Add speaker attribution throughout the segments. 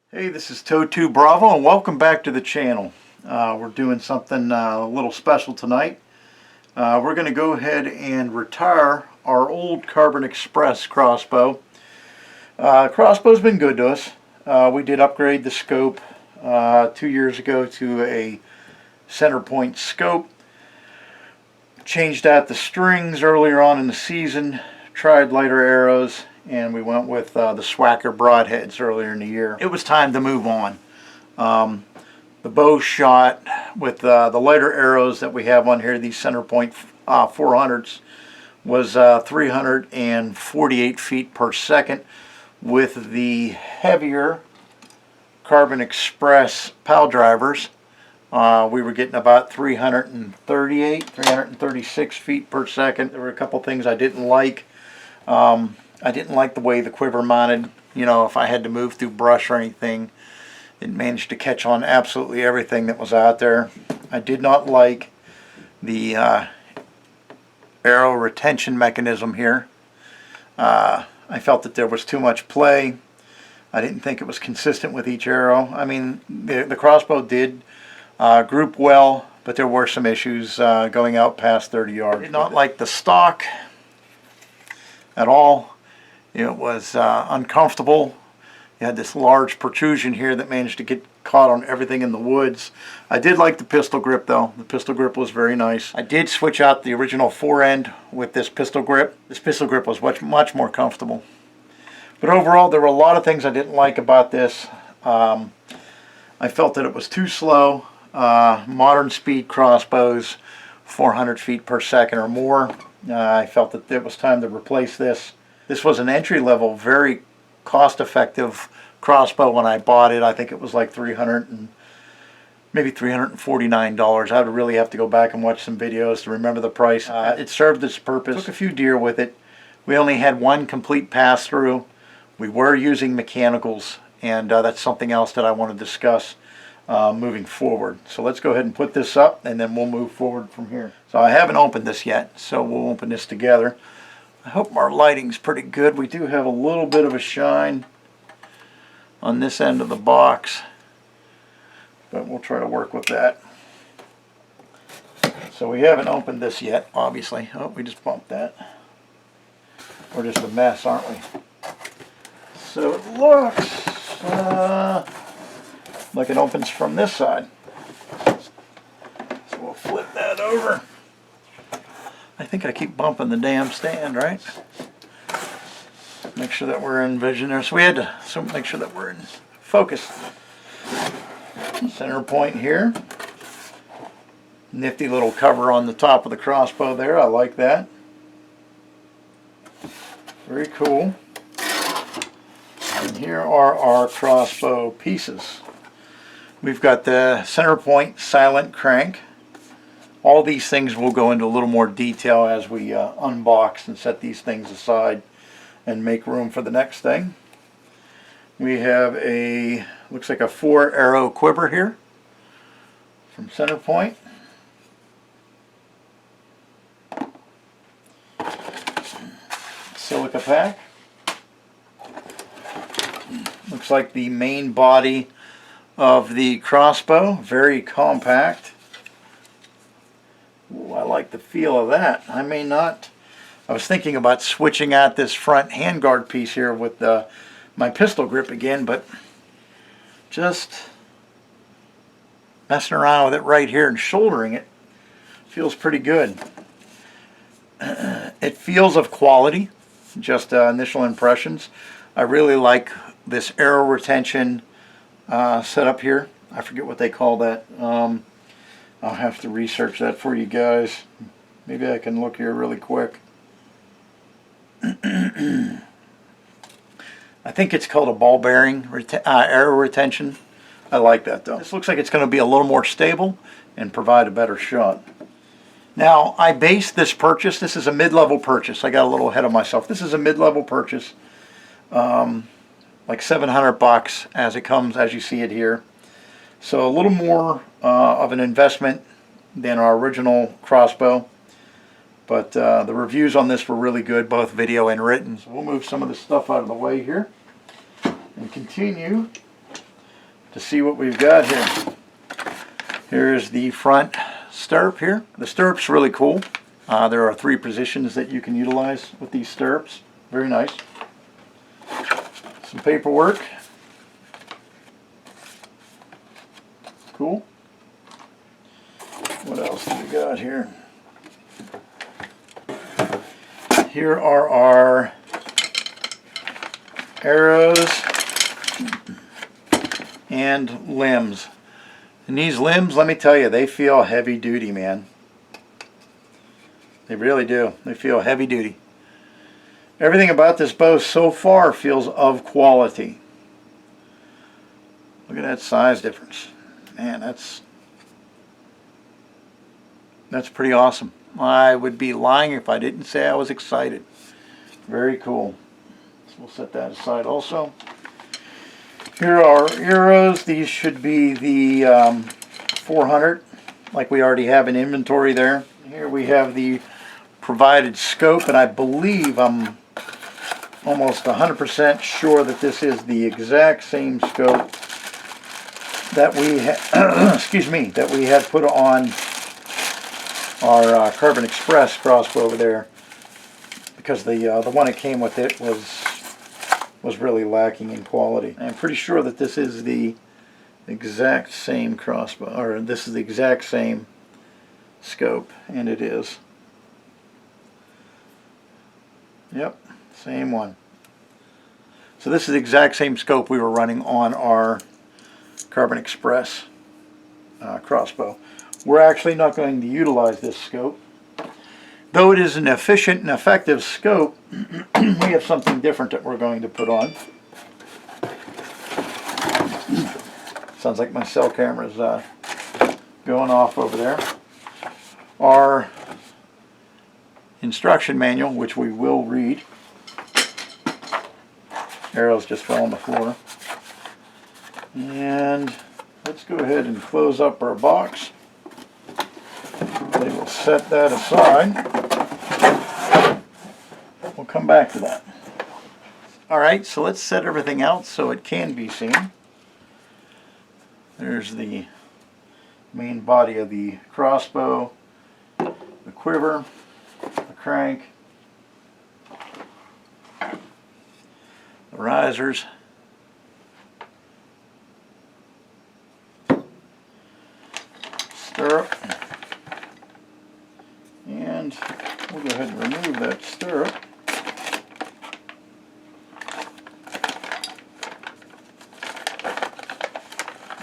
Speaker 1: Hey, this is Toe2 Bravo and welcome back to the channel. We're doing something a little special tonight. We're going to go ahead and retire our old Carbon Express crossbow. Crossbow's been good to us. We did upgrade the scope 2 years ago to a center point scope. Changed out the strings earlier on in the season, tried lighter arrows, and we went with the Swacker broadheads earlier in the year. It was time to move on. The bow shot with the lighter arrows that we have on here, these center point 400s, was 348 feet per second. With the heavier Carbon Express PAL drivers, we were getting about 336 feet per second. There were a couple things I didn't like. I didn't like the way the quiver mounted. You know, if I had to move through brush or anything, it managed to catch on absolutely everything that was out there. I did not like the arrow retention mechanism here. I felt that there was too much play. I didn't think it was consistent with each arrow. I mean, the crossbow did group well, but there were some issues going out past 30 yards. I did not like the stock at all. It was uncomfortable. You had this large protrusion here that managed to get caught on everything in the woods. I did like the pistol grip though. The pistol grip was very nice. I did switch out the original forend with this pistol grip. This pistol grip was much more comfortable. But overall, there were a lot of things I didn't like about this. I felt that it was too slow. Modern speed crossbows, 400 feet per second or more. I felt that it was time to replace this. This was an entry-level, very cost-effective crossbow when I bought it. I think it was like maybe $349. I would really have to go back and watch some videos to remember the price. It served its purpose. Took a few deer with it. We only had one complete pass-through. We were using mechanicals, and that's something else that I want to discuss moving forward. So let's go ahead and put this up, and then we'll move forward from here. So I haven't opened this yet, so we'll open this together. I hope our lighting's pretty good. We do have a little bit of a shine on this end of the box, but we'll try to work with that. So we haven't opened this yet, obviously. Oh, we just bumped that. We're just a mess, aren't we? So it looks like it opens from this side. So we'll flip that over. I think I keep bumping the damn stand, right? Make sure that we're in vision there. So we had to make sure that we're in focus. Center point here. Nifty little cover on the top of the crossbow there. I like that. Very cool. And here are our crossbow pieces. We've got the center point silent crank. All these things will go into a little more detail as we unbox and set these things aside and make room for the next thing. We have looks like a 4-arrow quiver here from center point. Silica pack. Looks like the main body of the crossbow, very compact. Ooh, I like the feel of that. I was thinking about switching out this front handguard piece here with my pistol grip again, but just messing around with it right here and shouldering it feels pretty good. It feels of quality, just initial impressions. I really like this arrow retention setup here. I forget what they call that. I'll have to research that for you guys. Maybe I can look here really quick. I think it's called a ball bearing arrow retention. I like that though. This looks like it's going to be a little more stable and provide a better shot. Now I based this purchase, this is a mid-level purchase. I got a little ahead of myself. This is a mid-level purchase. Like $700 as it comes, as you see it here. So a little more of an investment than our original crossbow, but the reviews on this were really good, both video and written. So we'll move some of this stuff out of the way here and continue to see what we've got here. Here's the front stirrup here. The stirrup's really cool. There are 3 positions that you can utilize with these stirrups. Very nice. Some paperwork. Cool. What else do we got here? Here are our arrows and limbs. And these limbs, let me tell you, they feel heavy duty, man. They really do. They feel heavy duty. Everything about this bow so far feels of quality. Look at that size difference. Man, that's pretty awesome. I would be lying if I didn't say I was excited. Very cool. So we'll set that aside also. Here are arrows. These should be the 400, like we already have in inventory there. Here we have the provided scope, and I believe, I'm almost 100% sure that this is the exact same scope that we excuse me, that we had put on our Carbon Express crossbow over there, because the one that came with it was really lacking in quality. I'm pretty sure that this is the exact same crossbow, or this is the exact same scope, and it is. Yep, same one. So this is the exact same scope we were running on our Carbon Express crossbow. We're actually not going to utilize this scope. Though it is an efficient and effective scope, we have something different that we're going to put on. Sounds like my cell camera is going off over there. Our instruction manual, which we will read. Arrows just fell on the floor. And let's go ahead and close up our box. We will set that aside. We'll come back to that. Alright, so let's set everything out so it can be seen. There's the main body of the crossbow, the quiver, the crank, the risers, stirrup, and we'll go ahead and remove that stirrup.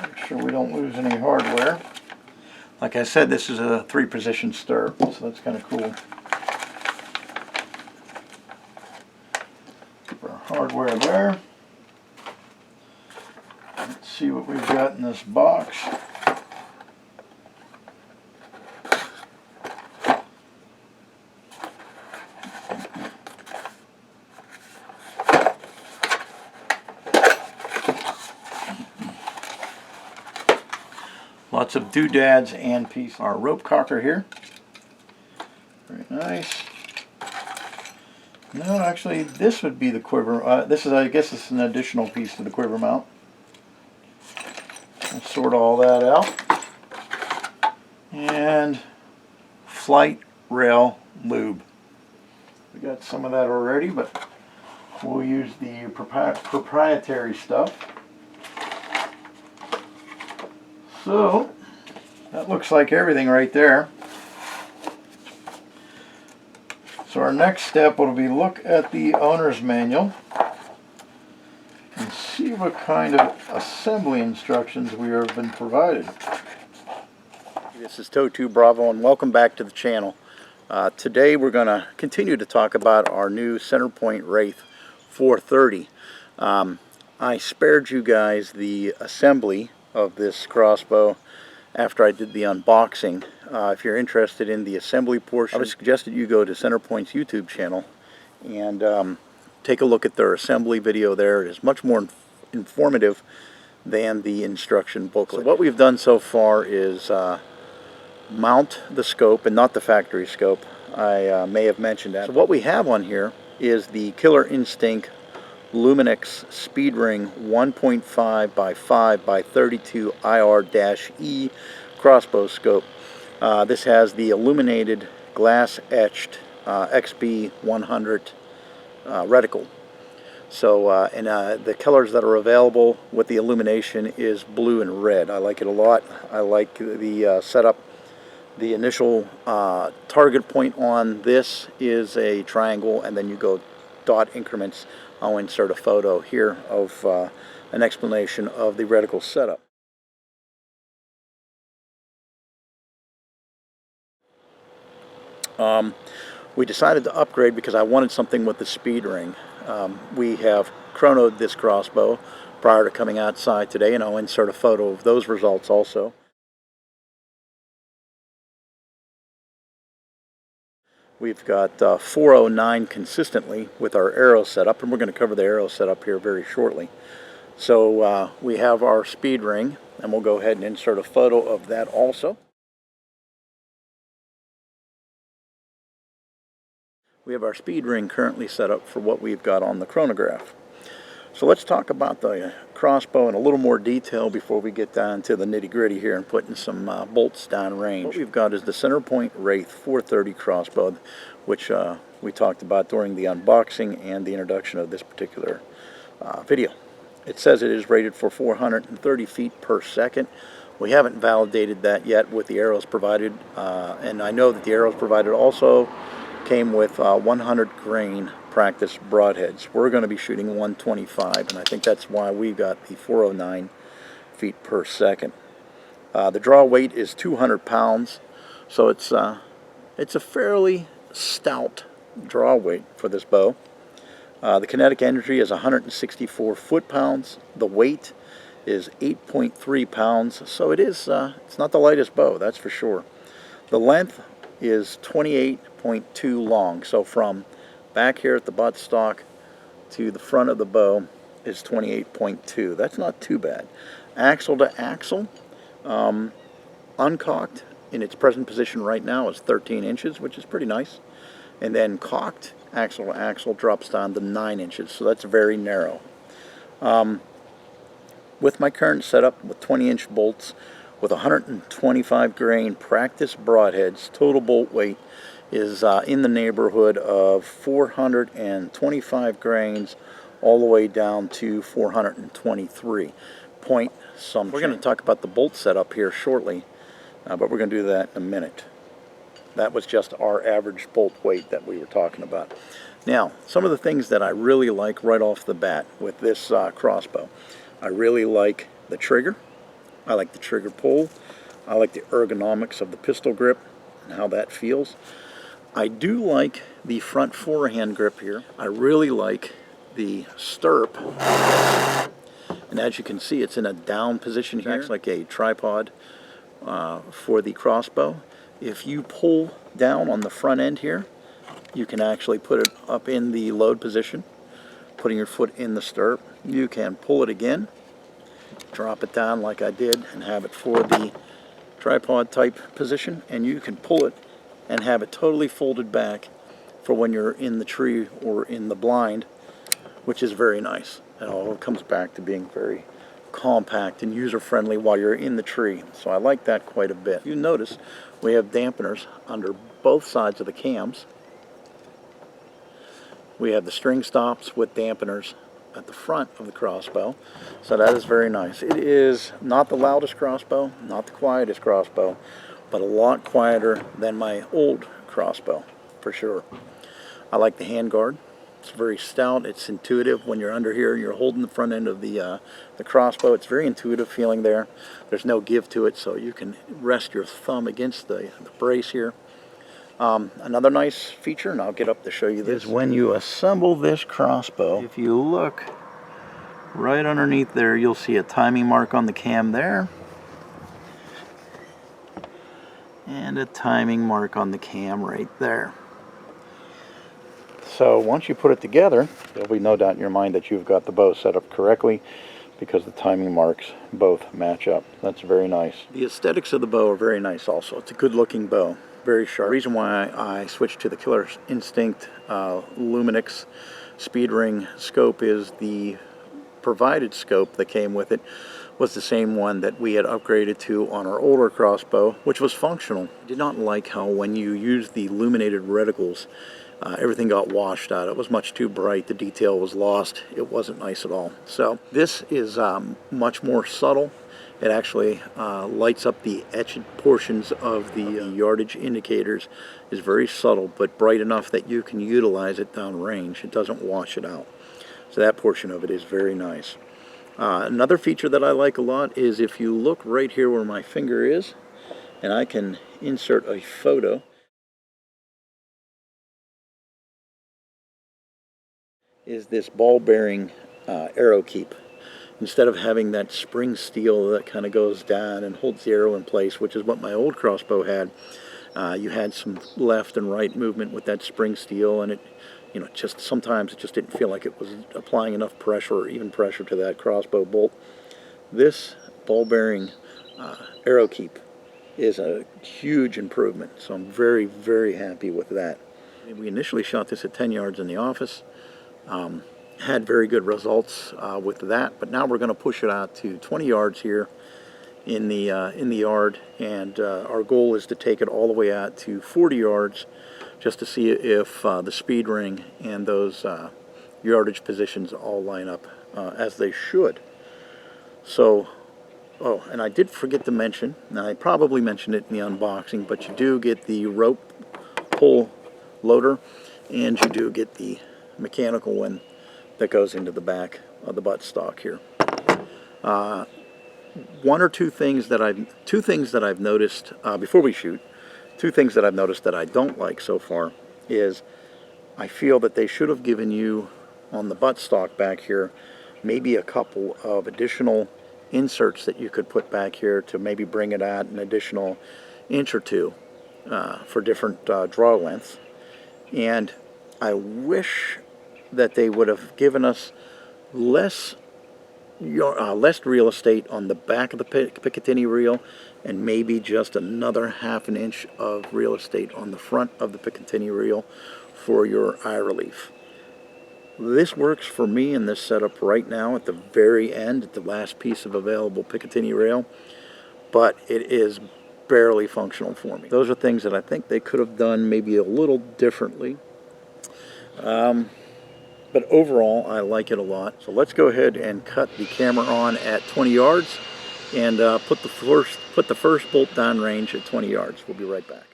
Speaker 1: Make sure we don't lose any hardware. Like I said, this is a 3-position stirrup, so that's kind of cool. Keep our hardware there. Let's see what we've got in this box. Lots of doodads and pieces. Our rope cocker here. Very nice. No, actually, this would be the quiver. This is, I guess, it's an additional piece to the quiver mount. Let's sort all that out. And flight rail lube. We got some of that already, but we'll use the proprietary stuff. So, that looks like everything right there. So our next step will be look at the owner's manual and see what kind of assembly instructions we have been provided. This is Toe2 Bravo, and welcome back to the channel. Today we're going to continue to talk about our new Centerpoint Wraith 430. I spared you guys the assembly of this crossbow after I did the unboxing. If you're interested in the assembly portion, I would suggest that you go to Centerpoint's YouTube channel and take a look at their assembly video there. It is much more informative than the instruction booklet. So what we've done so far is mount the scope, and not the factory scope. I may have mentioned that. So what we have on here is the Killer Instinct Luminix Speed Ring 1.5 by 5 by 32 IR-E crossbow scope. This has the illuminated glass etched XB100 reticle. So the colors that are available with the illumination is blue and red. I like it a lot. I like the setup. The initial target point on this is a triangle, and then you go dot increments. I'll insert a photo here of an explanation of the reticle setup. We decided to upgrade because I wanted something with the speed ring. We have chronoed this crossbow prior to coming outside today, and I'll insert a photo of those results also. We've got 409 consistently with our arrow setup, and we're going to cover the arrow setup here very shortly. So we have our speed ring, and we'll go ahead and insert a photo of that also. We have our speed ring currently set up for what we've got on the chronograph. So let's talk about the crossbow in a little more detail before we get down to the nitty-gritty here and putting some bolts down range. What we've got is the Centerpoint Wraith 430 crossbow, which we talked about during the unboxing and the introduction of this particular video. It says it is rated for 430 feet per second. We haven't validated that yet with the arrows provided, and I know that the arrows provided also came with 100 grain practice broadheads. We're going to be shooting 125, and I think that's why we've got the 409 feet per second. The draw weight is 200 pounds, so it's a fairly stout draw weight for this bow. The kinetic energy is 164 foot-pounds. The weight is 8.3 pounds, so it's not the lightest bow, that's for sure. The length is 28.2 long, so from back here at the buttstock to the front of the bow is 28.2. That's not too bad. Axle to axle, uncocked in its present position right now is 13 inches, which is pretty nice. And then cocked axle to axle drops down to 9 inches, so that's very narrow. With my current setup with 20-inch bolts, with 125 grain practice broadheads, total bolt weight is in the neighborhood of 425 grains all the way down to 423 point something. We're going to talk about the bolt setup here shortly, but we're going to do that in a minute. That was just our average bolt weight that we were talking about. Now, some of the things that I really like right off the bat with this crossbow. I really like the trigger. I like the trigger pull. I like the ergonomics of the pistol grip and how that feels. I do like the front forehand grip here. I really like the stirrup. And as you can see, it's in a down position here. It acts like a tripod for the crossbow. If you pull down on the front end here, you can actually put it up in the load position, putting your foot in the stirrup. You can pull it again, drop it down like I did, and have it for the tripod type position, and you can pull it and have it totally folded back for when you're in the tree or in the blind, which is very nice. It all comes back to being very compact and user-friendly while you're in the tree, so I like that quite a bit. You notice we have dampeners under both sides of the cams. We have the string stops with dampeners at the front of the crossbow, so that is very nice. It is not the loudest crossbow, not the quietest crossbow, but a lot quieter than my old crossbow, for sure. I like the handguard. It's very stout. It's intuitive when you're under here. You're holding the front end of the crossbow. It's very intuitive feeling there. There's no give to it, so you can rest your thumb against the brace here. Another nice feature, and I'll get up to show you this, is when you assemble this crossbow, if you look right underneath there, you'll see a timing mark on the cam there, and a timing mark on the cam right there. So once you put it together, there'll be no doubt in your mind that you've got the bow set up correctly, because the timing marks both match up. That's very nice. The aesthetics of the bow are very nice also. It's a good looking bow. Very sharp. The reason why I switched to the Killer Instinct Luminix speed ring scope is the provided scope that came with it was the same one that we had upgraded to on our older crossbow, which was functional. I did not like how when you use the illuminated reticles, everything got washed out. It was much too bright. The detail was lost. It wasn't nice at all. So this is much more subtle. It actually lights up the etched portions of the yardage indicators. Is very subtle, but bright enough that you can utilize it downrange. It doesn't wash it out. So that portion of it is very nice. Another feature that I like a lot is if you look right here where my finger is, and I can insert a photo, is this ball bearing arrow keep. Instead of having that spring steel that kind of goes down and holds the arrow in place, which is what my old crossbow had, you had some left and right movement with that spring steel, and it, just sometimes it just didn't feel like it was applying enough pressure or even pressure to that crossbow bolt. This ball bearing arrow keep is a huge improvement, so I'm very, very happy with that. We initially shot this at 10 yards in the office. Had very good results with that, but now we're going to push it out to 20 yards here in the yard, and our goal is to take it all the way out to 40 yards just to see if the speed ring and those yardage positions all line up as they should. So, oh, and I did forget to mention, and I probably mentioned it in the unboxing, but you do get the rope pull loader, and you do get the mechanical one that goes into the back of the buttstock here. Two things that I've noticed before we shoot. Two things that I've noticed that I don't like so far is I feel that they should have given you on the buttstock back here maybe a couple of additional inserts that you could put back here to maybe bring it out an additional inch or two for different draw lengths. And I wish that they would have given us less real estate on the back of the Picatinny reel, and maybe just another half an inch of real estate on the front of the Picatinny reel for your eye relief. This works for me in this setup right now at the very end, at the last piece of available Picatinny rail, but it is barely functional for me. Those are things that I think they could have done maybe a little differently. But overall, I like it a lot. So let's go ahead and cut the camera on at 20 yards and put the first bolt down range at 20 yards. We'll be right back.